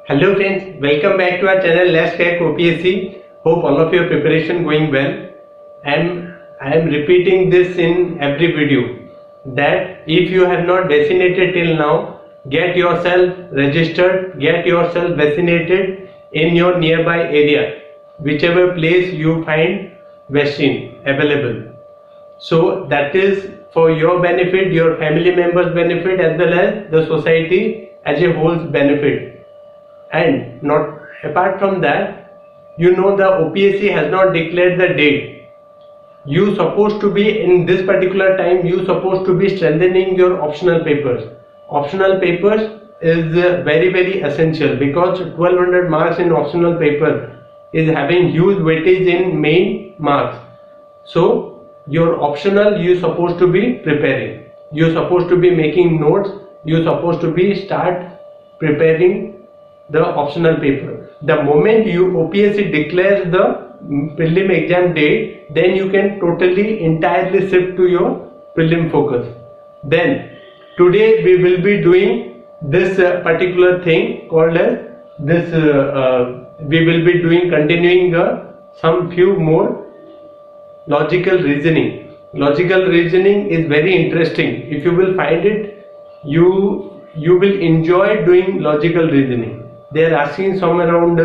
Hello friends, welcome back to our channel Let's Crack OPSC. Hope all of your preparation going well. I am repeating this in every video that if you have not vaccinated till now, get yourself registered, get yourself vaccinated in your nearby area, whichever place you find vaccine available. So that is for your benefit, your family members' benefit, as well as the society as a whole's benefit. And not apart from that, you know the OPSC has not declared the date. You supposed to be in this particular time, you supposed to be strengthening your optional papers. Optional papers is very essential because 1200 marks in optional paper is having huge weightage in main marks. So your optional you supposed to be preparing. You supposed to be making notes. You supposed to be start preparing the optional paper. The moment you OPSC declares the prelim exam date, then you can totally entirely shift to your prelim focus. Then today we will be doing this particular thing called as this we will be doing continuing some few more logical reasoning. Logical reasoning is very interesting. If you will find it, you will enjoy doing logical reasoning. They are asking somewhere around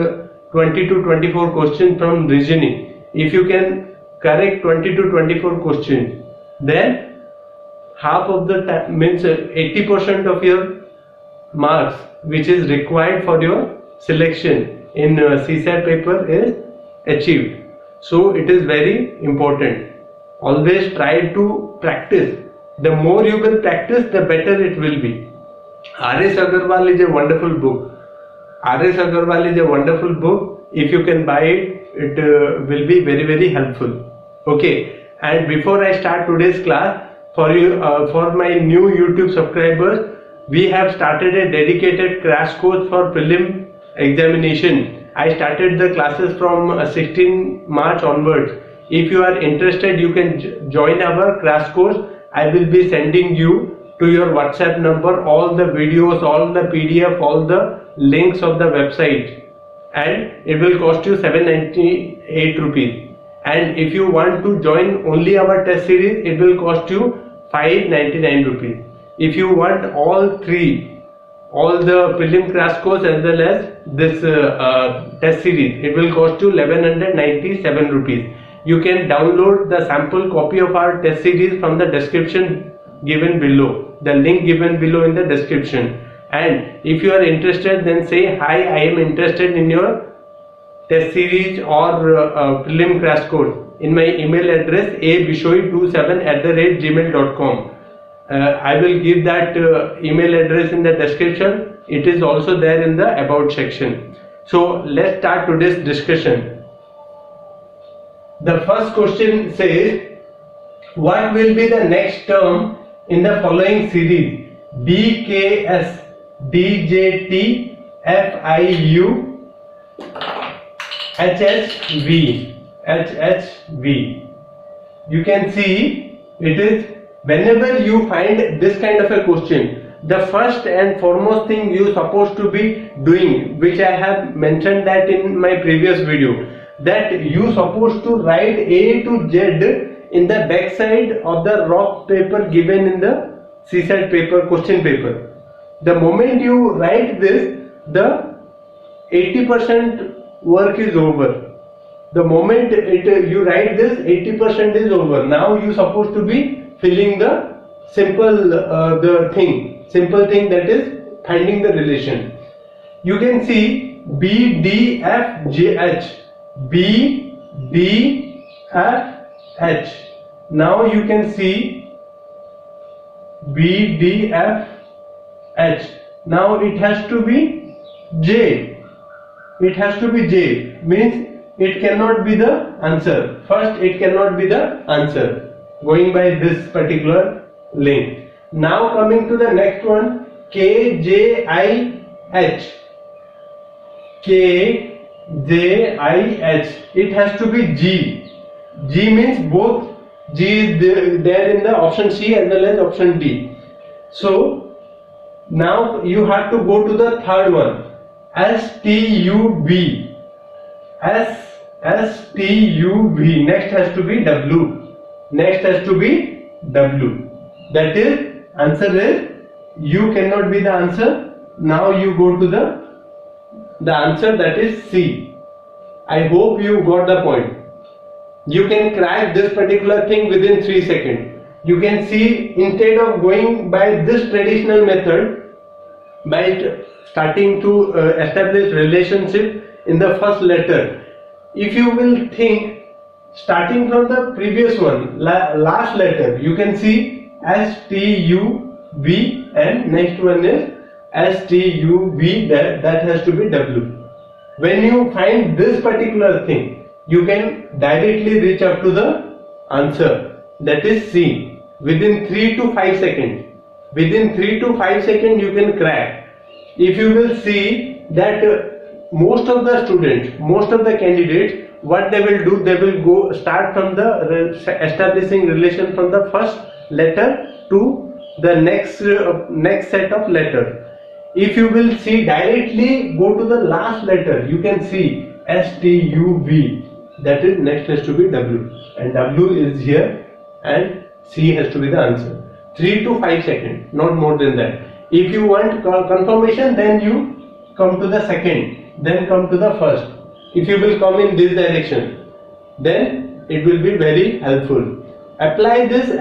20 to 24 questions from reasoning. If you can correct 20 to 24 questions, then half of the time means 80% of your marks which is required for your selection in CSAT paper is achieved. So it is very important. Always try to practice. The more you will practice, the better it will be. R.S. Agarwal is a wonderful book. R.S. Agarwal is a wonderful book. If you can buy it, it will be very helpful. Okay. And before I start today's class, for you, for my new YouTube subscribers, we have started a dedicated crash course for prelim examination. I started the classes from 16 March onwards. If you are interested, you can join our crash course. I will be sending you to your WhatsApp number all the videos, all the PDF, all the links of the website, and it will cost you 798 rupees. And if you want to join only our test series, it will cost you 599 rupees. If you want all three, all the prelim crash course as well as this test series, it will cost you 1197 rupees. You can download the sample copy of our test series from the description given below, the link given below in the description. And if you are interested, then say hi, I am interested in your test series or prelim crash course in my email address abishoyi27@gmail.com. I will give that email address in the description. It is also there in the about section. So let's start today's discussion. The first question says, what will be the next term in the following series? BKS, DJT, FIU, HHV. You can see it is whenever you find this kind of a question, the first and foremost thing you supposed to be doing, which I have mentioned that in my previous video, that you supposed to write A to Z in the back side of the rough paper given in the CSAT paper, question paper. The moment you write this, the 80% work is over. The moment you write this, 80% is over. Now you supposed to be filling the simple simple thing, that is finding the relation. You can see B, D, F, J, H. B, D, F, H. Now you can see B, D, F, H. Now it has to be J. It has to be J. Means it cannot be the answer. First it cannot be the answer. Going by this particular link. Now coming to the next one. K, J, I, H. K, J, I, H. It has to be G. G means both. G is there in the option C as well as option D. So now you have to go to the third one. STUV. STUV. Next has to be W. Next has to be W. That is, answer is, U cannot be the answer. Now you go to the answer, that is C. I hope you got the point. You can crack this particular thing within 3 seconds. You can see, instead of going by this traditional method, by starting to establish relationship in the first letter, if you will think, starting from the previous one, last letter, you can see STUV and next one is STUV, that has to be W. When you find this particular thing, you can directly reach up to the answer, that is C, within 3 to 5 seconds. Within 3 to 5 seconds you can crack. If you will see that most of the students, most of the candidates, what they will do, they will go start from the establishing relation from the first letter to the next set of letters. If you will see, directly go to the last letter, you can see STUV, that is, next has to be W, and W is here and C has to be the answer. 3 to 5 seconds, not more than that. If you want confirmation, then you come to the second, then come to the first. If you will come in this direction, then it will be very helpful. Apply this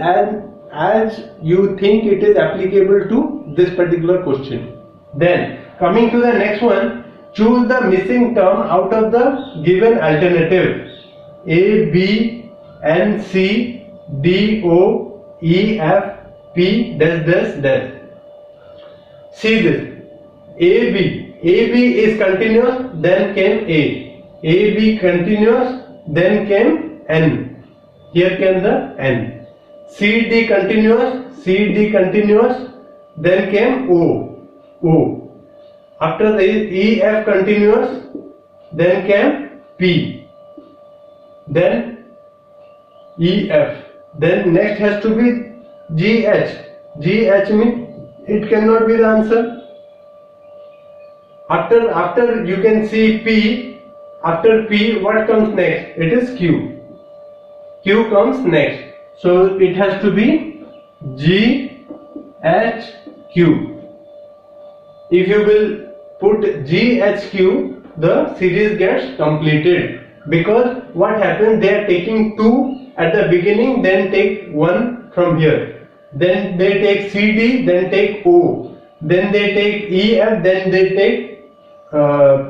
as you think it is applicable to this particular question. Then coming to the next one, choose the missing term out of the given alternative. A, B, N, C, D, O, E, F, P, dash, dash, dash. See this. AB is continuous, then came A. AB continuous, then came N. Here came the N. CD continuous, then came O. After the EF continuous, then came P. Then EF. Then next has to be GH. GH means it cannot be the answer. After you can see P. After P, what comes next? It is Q. Q comes next. So it has to be GHQ. If you will put GHQ, the series gets completed. Because what happens, they are taking 2 at the beginning, then take 1 from here. Then they take CD, then take O. Then they take EF, then they take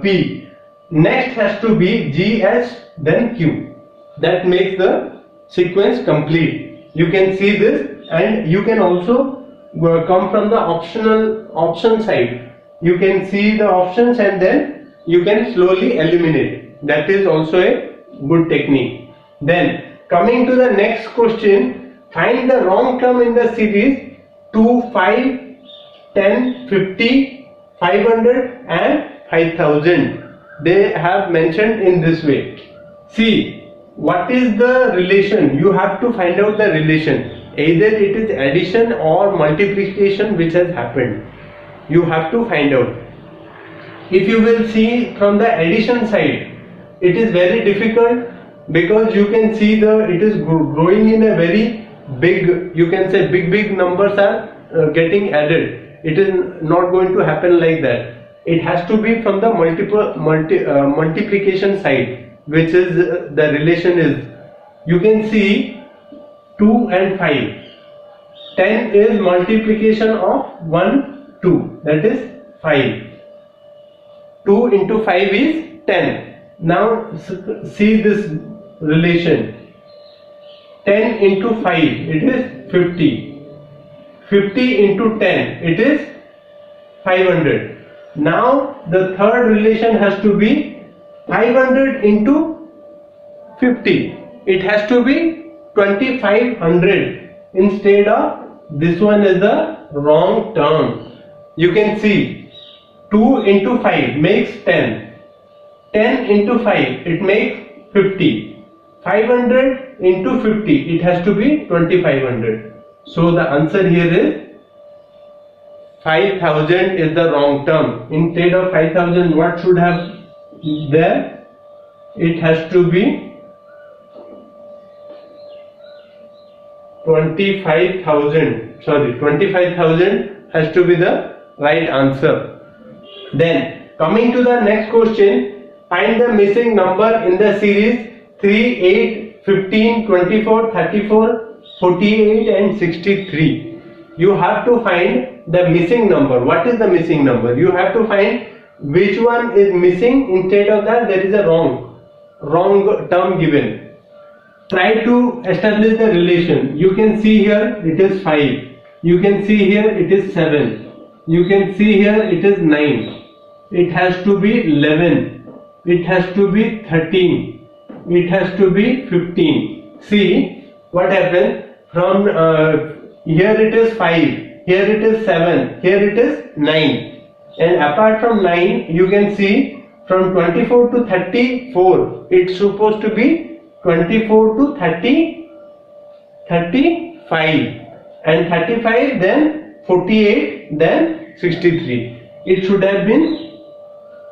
P. Next has to be GH, then Q. That makes the sequence complete. You can see this, and you can also come from the option side. You can see the options and then you can slowly eliminate. That is also a good technique. Then coming to the next question, find the wrong term in the series 2, 5, 10, 50, 500 and 5000. They have mentioned in this way. See, what is the relation? You have to find out the relation. Either it is addition or multiplication which has happened. You have to find out. If you will see from the addition side, it is very difficult because you can see it is growing in a very big, you can say big numbers are getting added. It is not going to happen like that. It has to be from the multiplication side, which is the relation is, you can see 2 and 5. 10 is multiplication of 1, 2, that is 5. 2 into 5 is 10. Now see this relation. 10 into 5, it is 50. 50 into 10, it is 500. Now the third relation has to be 500 into 50. It has to be 2500. Instead of this one is the wrong term. You can see 2 into 5 makes 10. 10 into 5 it makes 50. 500 into 50 it has to be 2500. So the answer here is 5000 is the wrong term. Instead of 5000, what should have there? It has to be 25,000. Sorry, 25,000 has to be the right answer. Then coming to the next question, find the missing number in the series 3, 8, 15, 24, 34, 48 and 63. You have to find the missing number. What is the missing number? You have to find which one is missing. Instead of that, there is a wrong term given. Try to establish the relation. You can see here it is 5. You can see here it is 7. You can see here it is 9. It has to be 11. It has to be 13. It has to be 15. See what happened from here it is 5. Here it is 7. Here it is 9. And apart from 9, you can see from 24 to 34. It's supposed to be 24 to 30, 35. And 35, then 48, then 63. It should have been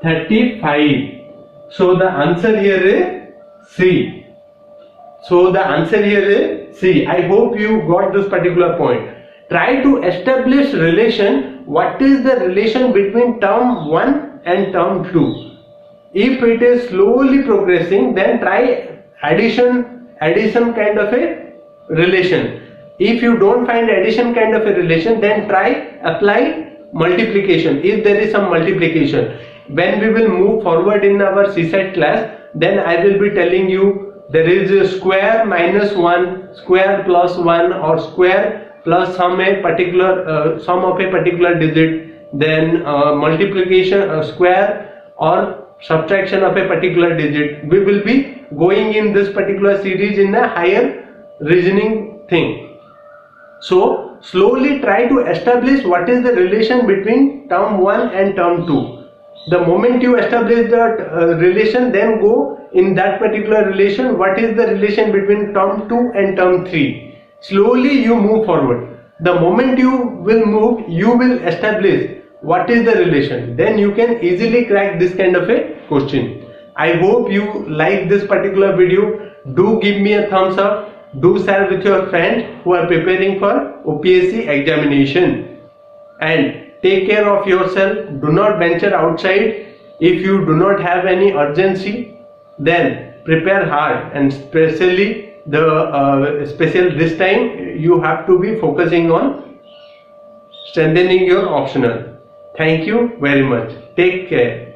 35. So the answer here is C. So the answer here is C. I hope you got this particular point. Try to establish relation. What is the relation between term 1 and term 2? If it is slowly progressing, then try addition kind of a relation. If you don't find addition kind of a relation, then try apply multiplication. If there is some multiplication, when we will move forward in our CSAT class, then I will be telling you there is a square minus 1, square plus 1, or square plus sum of a particular digit, then multiplication square or subtraction of a particular digit. We will be going in this particular series in a higher reasoning thing. So slowly try to establish what is the relation between term 1 and term 2. The moment you establish that relation, then go in that particular relation. What is the relation between term 2 and term 3? Slowly you move forward. The moment you will move, you will establish what is the relation. Then you can easily crack this kind of a question. I hope you like this particular video. Do give me a thumbs up. Do share with your friends who are preparing for OPSC examination. And take care of yourself. Do not venture outside. If you do not have any urgency, then prepare hard, and especially this time you have to be focusing on strengthening your optional. Thank you very much. Take care.